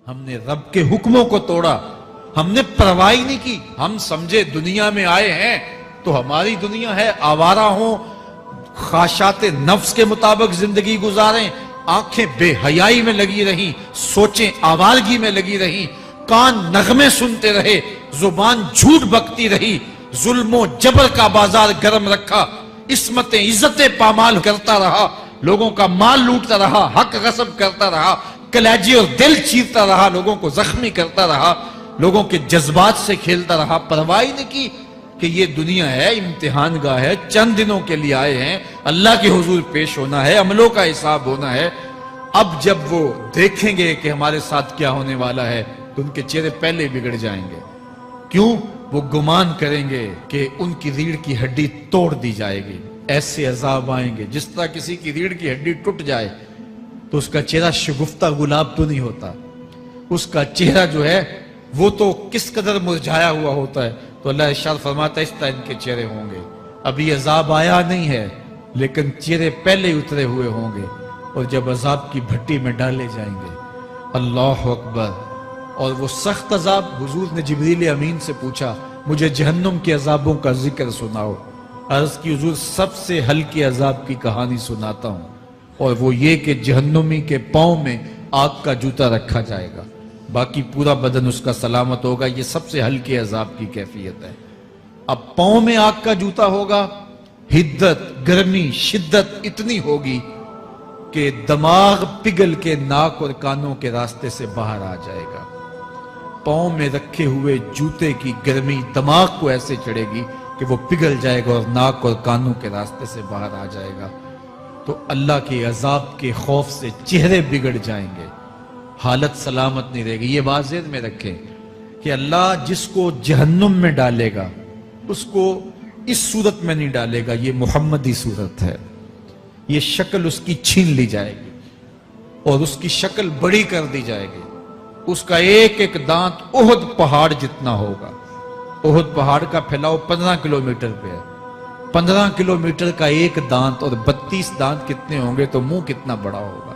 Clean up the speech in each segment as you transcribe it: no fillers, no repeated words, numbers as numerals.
ہم نے رب کے حکموں کو توڑا، ہم نے پرواہ نہیں کی۔ ہم سمجھے دنیا میں آئے ہیں تو ہماری دنیا ہے، آوارہ ہوں، خواہشات نفس کے مطابق زندگی گزاریں، آنکھیں بے حیائی میں لگی رہیں، سوچیں آوارگی میں لگی رہیں، کان نغمے سنتے رہے، زبان جھوٹ بکتی رہی، ظلم و جبر کا بازار گرم رکھا، عصمتیں عزتیں پامال کرتا رہا، لوگوں کا مال لوٹتا رہا، حق غصب کرتا رہا، کلیجے اور دل چیرتا رہا، لوگوں کو زخمی کرتا رہا، لوگوں کے جذبات سے کھیلتا رہا، پرواہ نہیں کی کہ یہ دنیا ہے، امتحان گاہ ہے، چند دنوں کے لیے آئے ہیں، اللہ کے حضور پیش ہونا ہے، عملوں کا حساب ہونا ہے۔ اب جب وہ دیکھیں گے کہ ہمارے ساتھ کیا ہونے والا ہے تو ان کے چہرے پہلے بگڑ جائیں گے۔ کیوں؟ وہ گمان کریں گے کہ ان کی ریڑھ کی ہڈی توڑ دی جائے گی، ایسے عذاب آئیں گے جس طرح کسی کی ریڑھ کی ہڈی ٹوٹ جائے تو اس کا چہرہ شگفتہ گلاب تو نہیں ہوتا، اس کا چہرہ جو ہے وہ تو کس قدر مرجھایا ہوا ہوتا ہے۔ تو اللہ ارشاد فرماتا ہے اس طرح ان کے چہرے ہوں گے۔ ابھی عذاب آیا نہیں ہے لیکن چہرے پہلے اترے ہوئے ہوں گے، اور جب عذاب کی بھٹی میں ڈالے جائیں گے، اللہ اکبر، اور وہ سخت عذاب، حضور نے جبریل امین سے پوچھا مجھے جہنم کے عذابوں کا ذکر سناؤ۔ عرض کی حضور سب سے ہلکے عذاب کی کہانی سناتا ہوں، اور وہ یہ کہ جہنمی کے پاؤں میں آگ کا جوتا رکھا جائے گا، باقی پورا بدن اس کا سلامت ہوگا۔ یہ سب سے ہلکے عذاب کی کیفیت ہے۔ اب پاؤں میں آگ کا جوتا ہوگا، حدت، گرمی، شدت اتنی ہوگی کہ دماغ پگھل کے ناک اور کانوں کے راستے سے باہر آ جائے گا۔ پاؤں میں رکھے ہوئے جوتے کی گرمی دماغ کو ایسے چڑھے گی کہ وہ پگھل جائے گا اور ناک اور کانوں کے راستے سے باہر آ جائے گا۔ تو اللہ کے عذاب کے خوف سے چہرے بگڑ جائیں گے، حالت سلامت نہیں رہے گی۔ یہ بات ذہن میں رکھیں کہ اللہ جس کو جہنم میں ڈالے گا اس کو اس صورت میں نہیں ڈالے گا، یہ محمدی صورت ہے، یہ شکل اس کی چھین لی جائے گی اور اس کی شکل بڑی کر دی جائے گی۔ اس کا ایک ایک دانت احد پہاڑ جتنا ہوگا۔ احد پہاڑ کا پھیلاؤ 15 کلومیٹر پہ ہے، 15 کلومیٹر کا ایک دانت اور 32 دانت کتنے ہوں گے تو منہ کتنا بڑا ہوگا۔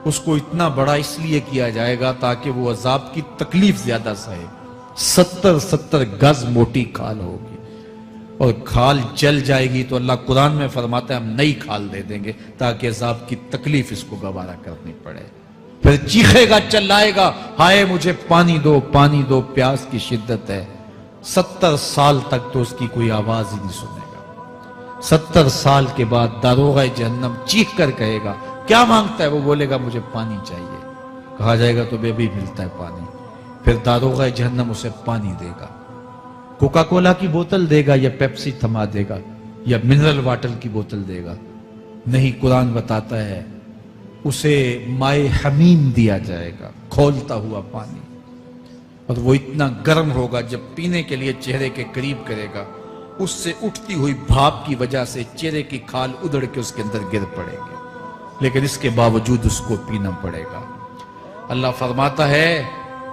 اس کو اتنا بڑا اس لیے کیا جائے گا تاکہ وہ عذاب کی تکلیف زیادہ سہے۔ 70 گز موٹی کھال ہوگی اور کھال جل جائے گی تو اللہ قرآن میں فرماتا ہے ہم نئی کھال دے دیں گے تاکہ عذاب کی تکلیف اس کو گوارا کرنی پڑے۔ پھر چیخے گا، چلائے گا، ہائے مجھے پانی دو، پانی دو، پیاس کی شدت ہے۔ 70 سال تک تو اس کی کوئی آواز ہی نہیں سنے گا۔ 70 سال کے بعد داروغہ جہنم چیخ کر کہے گا کیا مانگتا ہے؟ وہ بولے گا مجھے پانی چاہیے۔ کہا جائے گا تو بے بھی ملتا ہے پانی۔ پھر داروغہ جہنم اسے پانی دے گا، کوکا کولا کی بوتل دے گا یا پیپسی تھما دے گا یا منرل واٹر کی بوتل دے گا؟ نہیں، قرآن بتاتا ہے اسے مائے حمیم دیا جائے گا، کھولتا ہوا پانی، اور وہ اتنا گرم ہوگا جب پینے کے لیے چہرے کے قریب کرے گا اس سے اٹھتی ہوئی بھاپ کی وجہ سے چہرے کی کھال ادھڑ کے اس کے اندر گر پڑے گی، لیکن اس کے باوجود اس کو پینا پڑے گا۔ اللہ فرماتا ہے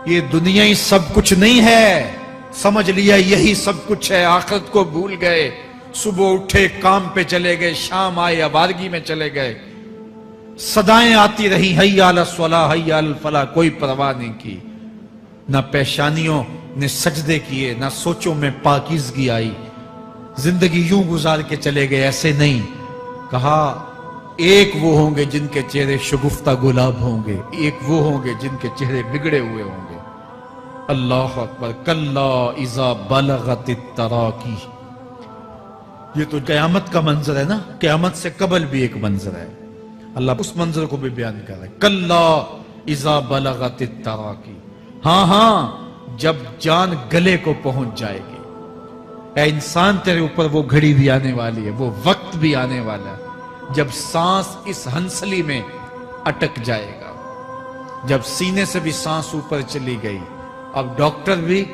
یہ دنیا ہی سب کچھ نہیں ہے، سمجھ لیا یہی سب کچھ ہے، آخرت کو بھول گئے، صبح اٹھے کام پہ چلے گئے، شام آئے آوارگی میں چلے گئے، صدائیں آتی رہی حی علی الصلاۃ حی علی الفلاح، کوئی پرواہ نہیں کی، نہ پیشانیوں نے سجدے کیے، نہ سوچوں میں پاکیزگی آئی، زندگی یوں گزار کے چلے گئے۔ ایسے نہیں، کہا ایک وہ ہوں گے جن کے چہرے شگفتہ گلاب ہوں گے، ایک وہ ہوں گے جن کے چہرے بگڑے ہوئے ہوں گے۔ اللہ اکبر، کلا اذا بلغت التراقی، یہ تو قیامت کا منظر ہے نا، قیامت سے قبل بھی ایک منظر ہے، اللہ اس منظر کو بھی بیان کر رہا ہے۔ کلا اذا بلغت التراقی، ہاں ہاں جب جان گلے کو پہنچ جائے گی، اے انسان تیرے اوپر وہ گھڑی بھی آنے والی ہے، وہ وقت بھی آنے والا ہے جب سانس اس ہنسلی میں اٹک جائے گا، جب سینے سے بھی سانس اوپر چلی گئی، اب ڈاکٹر بھی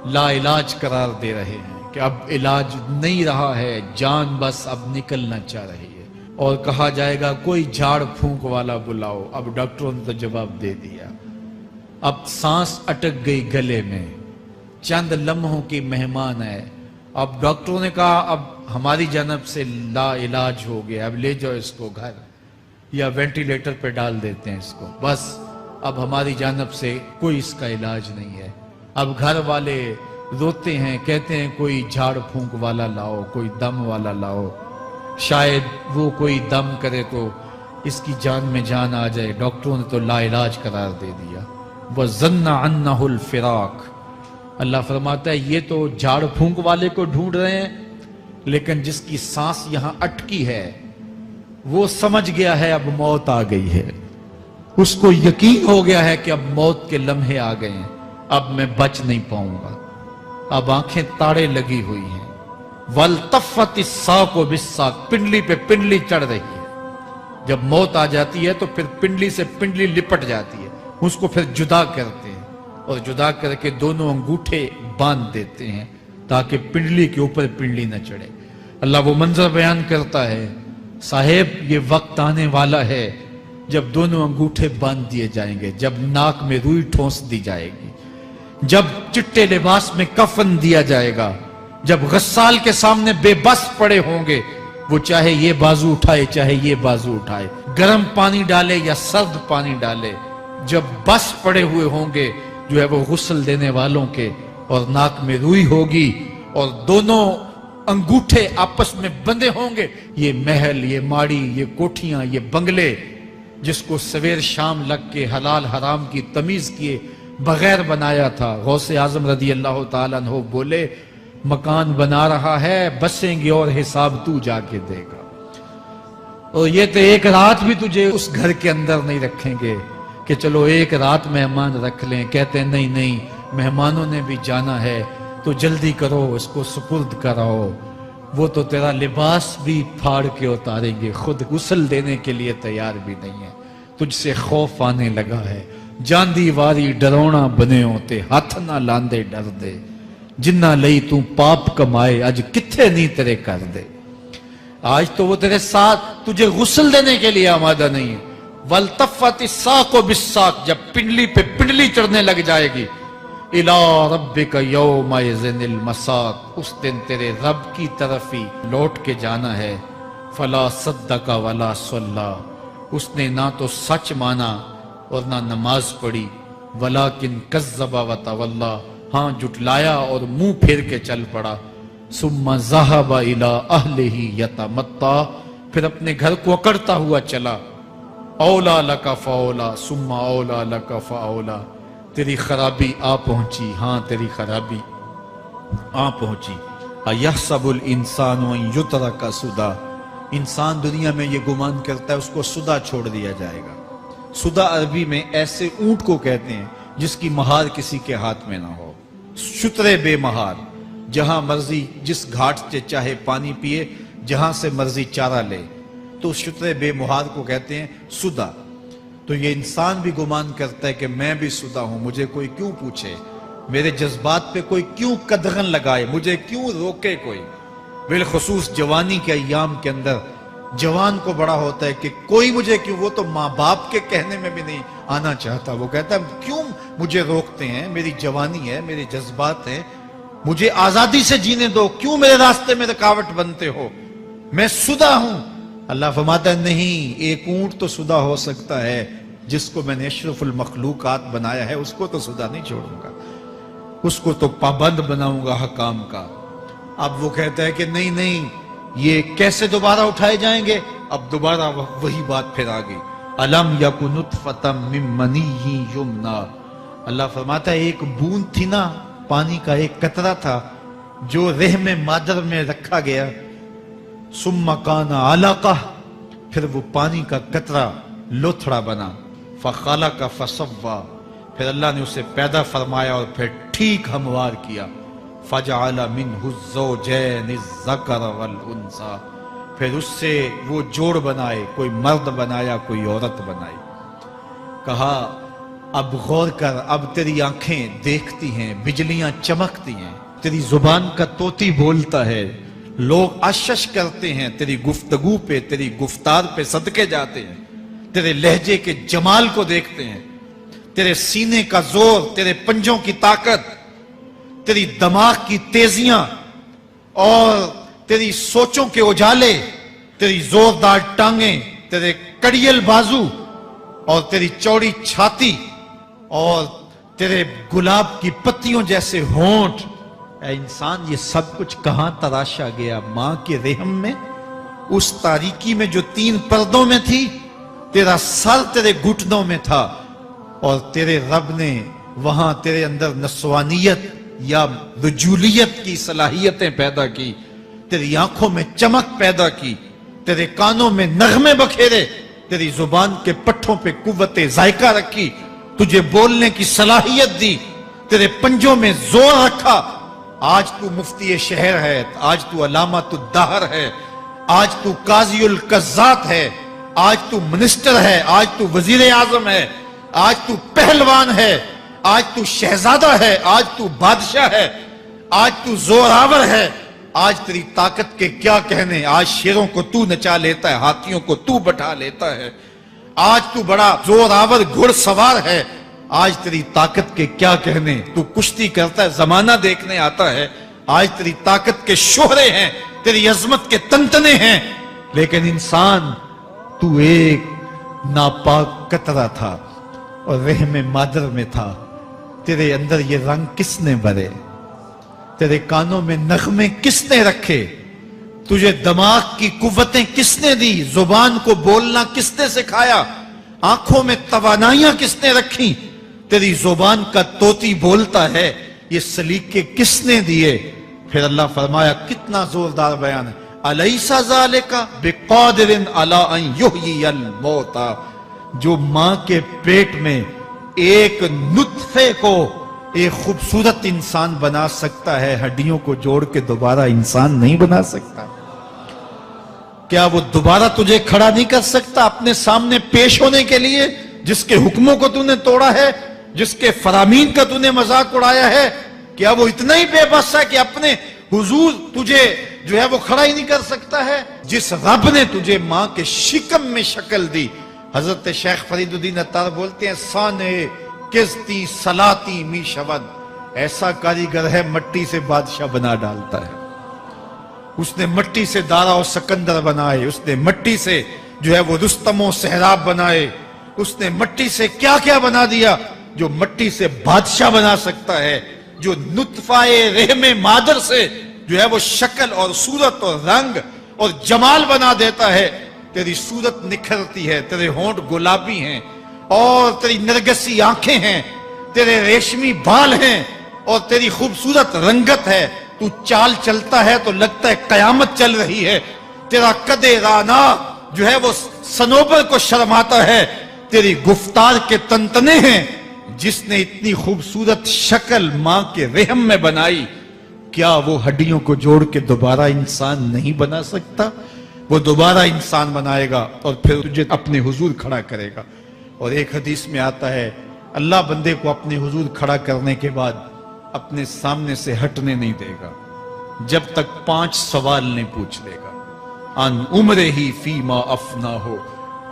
لا علاج قرار دے رہے ہیں کہ اب علاج نہیں رہا ہے، جان بس اب نکلنا چاہ رہی ہے، اور کہا جائے گا کوئی جھاڑ پھونک والا بلاؤ، اب ڈاکٹروں نے تو جواب دے دیا، اب سانس اٹک گئی گلے میں، چند لمحوں کی مہمان ہے، اب ڈاکٹروں نے کہا اب ہماری جانب سے لا علاج ہو گیا، اب لے جاؤ اس کو گھر یا وینٹیلیٹر پہ ڈال دیتے ہیں اس کو، بس اب ہماری جانب سے کوئی اس کا علاج نہیں ہے۔ اب گھر والے روتے ہیں، کہتے ہیں کوئی جھاڑ پھونک والا لاؤ، کوئی دم والا لاؤ، شاید وہ کوئی دم کرے تو اس کی جان میں جان آ جائے۔ ڈاکٹروں نے تو لا علاج قرار دے دیا۔ وَظَنَّ عَنَّهُ الْفِرَاقِ، اللہ فرماتا ہے یہ تو جھاڑ پھونک والے کو ڈھونڈ رہے ہیں، لیکن جس کی سانس یہاں اٹکی ہے وہ سمجھ گیا ہے اب موت آ گئی ہے، اس کو یقین ہو گیا ہے کہ اب موت کے لمحے آ گئے ہیں، اب میں بچ نہیں پاؤں گا، اب آنکھیں تاڑے لگی ہوئی ہیں۔ وَالْتَفَّتِ السَّاقُ بِالسَّاقِ، پنڈلی پہ پنڈلی چڑھ رہی ہے۔ جب موت آ جاتی ہے تو پھر پنڈلی سے پنڈلی لپٹ جاتی ہے، اس کو پھر جدا کرتے ہیں اور جدا کر کے دونوں انگوٹھے باندھ دیتے ہیں تاکہ پنڈلی کے اوپر پنڈلی نہ چڑھے۔ اللہ وہ منظر بیان کرتا ہے، صاحب یہ وقت آنے والا ہے جب دونوں انگوٹھے باندھ دیے جائیں گے، جب ناک میں روئی ٹھونس دی جائے گی، جب چٹے لباس میں کفن دیا جائے گا، جب غسال کے سامنے بے بس پڑے ہوں گے، وہ چاہے یہ بازو اٹھائے چاہے یہ بازو اٹھائے، گرم پانی ڈالے یا سرد پانی ڈالے، جب بس پڑے ہوئے ہوں گے جو ہے وہ غسل دینے والوں کے، اور ناک میں روئی ہوگی اور دونوں انگوٹھے آپس میں بندے ہوں گے، یہ محل، یہ ماڑی، یہ کوٹھیاں، یہ بنگلے جس کو سویر شام لگ کے حلال حرام کی تمیز کیے بغیر بنایا تھا، غوث اعظم رضی اللہ تعالیٰ عنہ بولے مکان بنا رہا ہے، بسیں گے اور حساب تو جا کے دے گا، اور یہ تو ایک رات بھی تجھے اس گھر کے اندر نہیں رکھیں گے کہ چلو ایک رات مہمان رکھ لیں، کہتے ہیں نہیں نہیں مہمانوں نے بھی جانا ہے تو جلدی کرو اس کو سپرد کراؤ، وہ تو تیرا لباس بھی پھاڑ کے اتاریں گے، خود غسل دینے کے لیے تیار بھی نہیں ہے، تجھ سے خوف آنے لگا ہے، جاندی واری ڈرونا بنے ہوتے ہاتھ نہ لاندے ڈر دے، جنہ لئی تو پاپ کمائے اج کتھے نہیں تیرے کر دے۔ آج تو وہ تیرے ساتھ تجھے غسل دینے کے لیے آمادہ نہیں ہے۔ وَالْتَفَّتِ السَّاقُ بِالسَّاقِ، جب پنڈلی پہ پنڈلی چڑھنے لگ جائے گی، إِلَىٰ رَبِّكَ يَوْمَئِذٍ الْمَسَاقُ، اس دن تیرے رب کی طرف ہی لوٹ کے جانا ہے۔ فَلَا صَدَّقَ وَلَا صَلَّىٰ، اس نے نہ تو سچ مانا اور نہ نماز پڑھی، وَلَٰكِنْ كَذَّبَ وَتَوَلَّىٰ، ہاں جھٹلایا اور منہ پھیر کے چل پڑا۔ ثُمَّ ذَهَبَ إِلَىٰ أَهْلِهِ يَتَمَطَّىٰ، پھر اپنے گھر کو اکڑتا ہوا چلا۔ اولا لک فاولا ثم اولا لک فاولا، تیری خرابی آ پہنچی، ہاں تیری خرابی آ پہنچی۔ ایحسب الانسان ان یترک سدی، انسان دنیا میں یہ گمان کرتا ہے اس کو سدا چھوڑ دیا جائے گا۔ سدا عربی میں ایسے اونٹ کو کہتے ہیں جس کی مہار کسی کے ہاتھ میں نہ ہو، شترے بے مہار، جہاں مرضی جس گھاٹ سے چاہے پانی پیے، جہاں سے مرضی چارہ لے، تو شترے بے مہار کو کہتے ہیں سدا۔ تو یہ انسان بھی گمان کرتا ہے کہ میں بھی سدا ہوں، مجھے کوئی کیوں پوچھے، میرے جذبات پہ کوئی کیوں قدغن لگائے، مجھے کیوں روکے کوئی۔ بالخصوص جوانی کے ایام کے اندر جوان کو بڑا ہوتا ہے کہ کوئی مجھے کیوں، وہ تو ماں باپ کے کہنے میں بھی نہیں آنا چاہتا، وہ کہتا ہے کیوں مجھے روکتے ہیں، میری جوانی ہے، میرے جذبات ہیں، مجھے آزادی سے جینے دو، کیوں میرے راستے میں رکاوٹ بنتے ہو، میں سدا ہوں۔ اللہ فرماتا ہے نہیں، ایک اونٹ تو سدا ہو سکتا ہے، جس کو میں نے اشرف المخلوقات بنایا ہے اس کو تو سدا نہیں چھوڑوں گا، اس کو تو پابند بناؤں گا حکام کا۔ اب وہ کہتا ہے کہ نہیں نہیں، یہ کیسے دوبارہ اٹھائے جائیں گے؟ اب دوبارہ وہی بات پھر آ گئی، الم یک نطفۃ من منی یمنی، اللہ فرماتا ہے ایک بوند تھی نا، پانی کا ایک قطرہ تھا جو رحم مادر میں رکھا گیا، ثم کان علقہ، پھر وہ پانی کا قطرہ لوتھڑا بنا، فخلق فسوی، پھر اللہ نے اسے پیدا فرمایا اور پھر ٹھیک ہموار کیا، فجعل منہ الزوجین الذکر والانثی، پھر اس سے وہ جوڑ بنائے، کوئی مرد بنایا کوئی عورت بنائی۔ کہا اب غور کر، اب تیری آنکھیں دیکھتی ہیں، بجلیاں چمکتی ہیں، تیری زبان کا طوطی بولتا ہے، لوگ اشش کرتے ہیں تیری گفتگو پہ، تیری گفتار پہ صدقے جاتے ہیں، تیرے لہجے کے جمال کو دیکھتے ہیں، تیرے سینے کا زور، تیرے پنجوں کی طاقت، تیری دماغ کی تیزیاں اور تیری سوچوں کے اجالے، تیری زوردار ٹانگیں، تیرے کڑیل بازو اور تیری چوڑی چھاتی اور تیرے گلاب کی پتیوں جیسے ہونٹ، اے انسان یہ سب کچھ کہاں تراشا گیا؟ ماں کے رحم میں، اس تاریکی میں جو 3 پردوں میں تھی، تیرا سر تیرے گھٹنوں میں تھا، اور تیرے رب نے وہاں تیرے اندر نسوانیت یا رجولیت کی صلاحیتیں پیدا کی، تیری آنکھوں میں چمک پیدا کی، تیرے کانوں میں نغمے بکھیرے، تیری زبان کے پٹھوں پہ قوت ذائقہ رکھی، تجھے بولنے کی صلاحیت دی، تیرے پنجوں میں زور رکھا۔ آج تو مفتی شہر ہے، آج تو علامۃ الدہر ہے، آج تو قاضی القضات ہے، آج تو منسٹر ہے، آج تو وزیر اعظم ہے، آج تو پہلوان ہے، آج تو شہزادہ ہے، آج تو بادشاہ ہے، آج تو زوراور ہے، آج تیری طاقت کے کیا کہنے؟ آج شیروں کو تو نچا لیتا ہے، ہاتھیوں کو تو بٹھا لیتا ہے، آج تو بڑا زوراور گھڑ سوار ہے، آج تیری طاقت کے کیا کہنے؟ تو کشتی کرتا ہے، زمانہ دیکھنے آتا ہے، آج تیری طاقت کے شوہرے ہیں، تیری عظمت کے تنتنے ہیں، لیکن انسان تو ایک ناپاک قطرہ تھا اور رحم مادر میں تھا۔ تیرے اندر یہ رنگ کس نے بھرے؟ تیرے کانوں میں نغمے کس نے رکھے؟ تجھے دماغ کی قوتیں کس نے دی؟ زبان کو بولنا کس نے سکھایا؟ آنکھوں میں توانائیاں کس نے رکھی؟ تیری زبان کا طوطی بولتا ہے، یہ سلیقے کس نے دیے؟ پھر اللہ فرمایا، کتنا زوردار بیان ہے، الیس ذالک بقادر علی ان یحیی الموتى، جو ماں کے پیٹ میں ایک نطفے کو ایک خوبصورت انسان بنا سکتا ہے، ہڈیوں کو جوڑ کے دوبارہ انسان نہیں بنا سکتا؟ کیا وہ دوبارہ تجھے کھڑا نہیں کر سکتا اپنے سامنے پیش ہونے کے لیے، جس کے حکموں کو تو نے توڑا ہے، جس کے فرامین کا تو نے مذاق اڑایا ہے؟ کیا وہ اتنا ہی بے بس ہے کہ اپنے حضور تجھے جو ہے وہ کھڑا ہی نہیں کر سکتا ہے؟ جس رب نے تجھے ماں کے شکم میں شکل دی، حضرت شیخ فرید الدین عطار بولتے ہیں، سانے کزتی سلاتی می شود، ایسا کاریگر ہے مٹی سے بادشاہ بنا ڈالتا ہے۔ اس نے مٹی سے دارا و سکندر بنائے، اس نے مٹی سے جو ہے وہ رستم و سہراب بنائے، اس نے مٹی سے کیا کیا بنا دیا، جو مٹی سے بادشاہ بنا سکتا ہے، جو نطفہ رحم مادر سے جو ہے وہ شکل اور صورت اور رنگ اور جمال بنا دیتا ہے۔ تیری صورت نکھرتی ہے، تیرے ہونٹ گلابی ہیں، اور تیری نرگسی آنکھیں ہیں، تیرے ریشمی بال ہیں، اور تیری خوبصورت رنگت ہے، تو چال چلتا ہے تو لگتا ہے قیامت چل رہی ہے، تیرا قد رانا جو ہے وہ صنوبر کو شرماتا ہے، تیری گفتار کے تنتنے ہیں۔ جس نے اتنی خوبصورت شکل ماں کے رحم میں بنائی، کیا وہ ہڈیوں کو جوڑ کے دوبارہ انسان نہیں بنا سکتا؟ وہ دوبارہ انسان بنائے گا اور پھر تجھے اپنے حضور کھڑا کرے گا۔ اور ایک حدیث میں آتا ہے، اللہ بندے کو اپنے حضور کھڑا کرنے کے بعد اپنے سامنے سے ہٹنے نہیں دے گا جب تک 5 سوال نہیں پوچھ لے گا۔ ان عمرہ ہی فیما افنا ہو،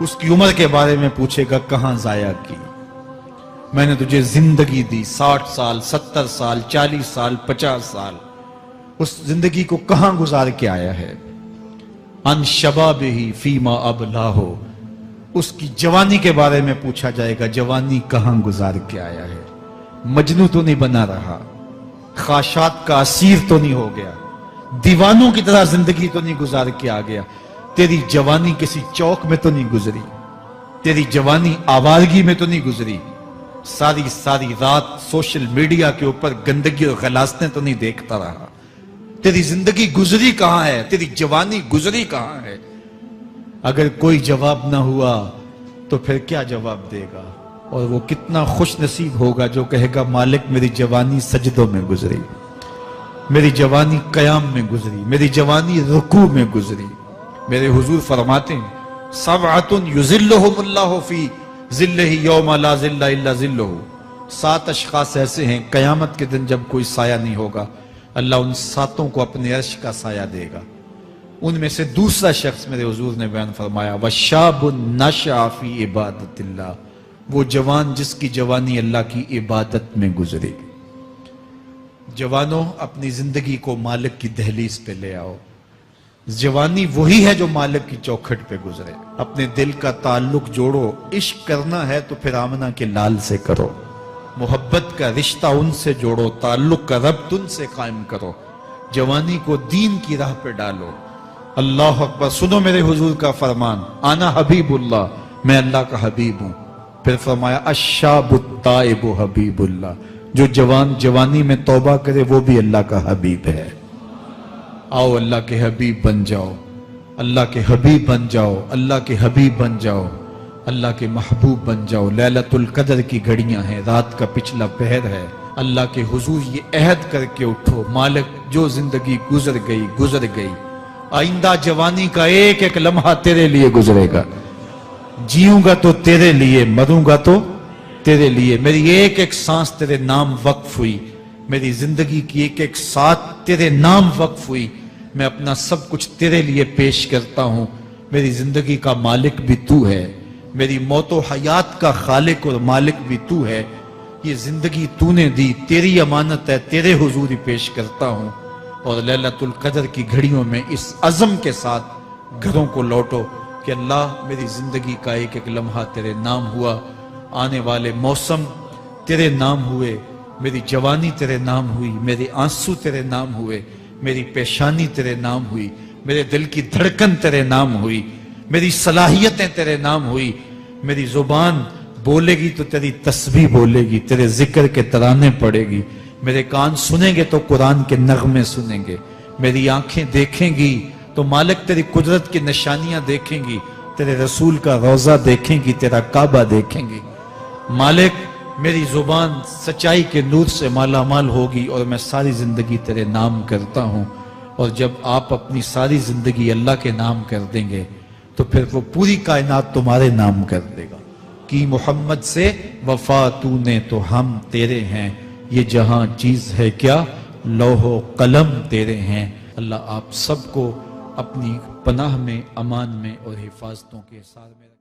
اس کی عمر کے بارے میں پوچھے گا، کہاں ضائع کی؟ میں نے تجھے زندگی دی، 60 سال 70 سال 40 سال 50 سال، اس زندگی کو کہاں گزار کے آیا ہے؟ ان شبابہ ہی فیما ابلا ہو، اس کی جوانی کے بارے میں پوچھا جائے گا، جوانی کہاں گزار کے آیا ہے؟ مجنوں تو نہیں بنا رہا، خواہشات کا اسیر تو نہیں ہو گیا، دیوانوں کی طرح زندگی تو نہیں گزار کے آ گیا؟ تیری جوانی کسی چوک میں تو نہیں گزری، تیری جوانی آوارگی میں تو نہیں گزری، ساری رات سوشل میڈیا کے اوپر گندگی اور غلاظتیں تو نہیں دیکھتا رہا؟ تیری زندگی گزری کہاں ہے؟ تیری جوانی گزری کہاں ہے؟ اگر کوئی جواب نہ ہوا تو پھر کیا جواب دے گا؟ اور وہ کتنا خوش نصیب ہوگا جو کہے گا، مالک میری جوانی سجدوں میں گزری، میری جوانی قیام میں گزری، میری جوانی رکوع میں گزری۔ میرے حضور فرماتے ہیں، سبعۃ یظلھم اللہ فی ظلہ یوم لا ظل الا ظلہ، 7 اشخاص ایسے ہیں قیامت کے دن جب کوئی سایہ نہیں ہوگا، اللہ ان 7 کو اپنے عرش کا سایہ دے گا۔ ان میں سے دوسرا شخص میرے حضور نے بیان فرمایا، وَشَابٌ نَشَأَ فِي عِبَادَةِ اللَّهِ، وہ جوان جس کی جوانی اللہ کی عبادت میں گزرے۔ جوانوں، اپنی زندگی کو مالک کی دہلیز پہ لے آؤ۔ جوانی وہی ہے جو مالک کی چوکھٹ پہ گزرے۔ اپنے دل کا تعلق جوڑو، عشق کرنا ہے تو پھر آمنہ کے لال سے کرو، محبت کا رشتہ ان سے جوڑو، تعلق کا ربط ان سے قائم کرو، جوانی کو دین کی راہ پہ ڈالو۔ اللہ اکبر۔ سنو میرے حضور کا فرمان، انا حبیب اللہ، میں اللہ کا حبیب ہوں۔ پھر فرمایا الشاب التائب حبیب اللہ، جو جوانی میں توبہ کرے وہ بھی اللہ کا حبیب ہے۔ آؤ اللہ کے حبیب بن جاؤ، اللہ کے حبیب بن جاؤ، اللہ کے حبیب بن جاؤ، اللہ کے محبوب بن جاؤ۔ لیلۃ القدر کی گھڑیاں ہیں، رات کا پچھلا پہر ہے، اللہ کے حضور یہ عہد کر کے اٹھو، مالک جو زندگی گزر گئی، آئندہ جوانی کا ایک ایک لمحہ تیرے لیے گزرے گا۔ جیوں گا تو تیرے لیے، مروں گا تو تیرے لیے۔ میری ایک ایک سانس تیرے نام وقف ہوئی، میری زندگی کی ایک ایک ساتھ تیرے نام وقف ہوئی۔ میں اپنا سب کچھ تیرے لیے پیش کرتا ہوں۔ میری زندگی کا مالک بھی تو ہے، میری موت و حیات کا خالق اور مالک بھی تو ہے۔ یہ زندگی تو نے دی، تیری امانت ہے، تیرے حضور ہی پیش کرتا ہوں۔ اور لیلۃ القدر کی گھڑیوں میں اس عزم کے ساتھ گھروں کو لوٹو کہ اللہ میری زندگی کا ایک ایک لمحہ تیرے نام ہوا، آنے والے موسم تیرے نام ہوئے، میری جوانی تیرے نام ہوئی، میرے آنسو تیرے نام ہوئے، میری پیشانی تیرے نام ہوئی، میرے دل کی دھڑکن تیرے نام ہوئی، میری صلاحیتیں تیرے نام ہوئی۔ میری زبان بولے گی تو تیری تسبیح بولے گی، تیرے ذکر کے ترانے پڑے گی، میرے کان سنیں گے تو قرآن کے نغمے سنیں گے، میری آنکھیں دیکھیں گی تو مالک تیری قدرت کی نشانیاں دیکھیں گی، تیرے رسول کا روضہ دیکھیں گی، تیرا کعبہ دیکھیں گی۔ مالک میری زبان سچائی کے نور سے مالا مال ہوگی اور میں ساری زندگی تیرے نام کرتا ہوں۔ اور جب آپ اپنی ساری زندگی اللہ کے نام کر دیں گے تو پھر وہ پوری کائنات تمہارے نام کر دے گا۔ کی محمد سے وفا تو نے تو ہم تیرے ہیں، یہ جہاں چیز ہے کیا لوح و قلم تیرے ہیں۔ اللہ آپ سب کو اپنی پناہ میں، امان میں اور حفاظتوں کے ساتھ میں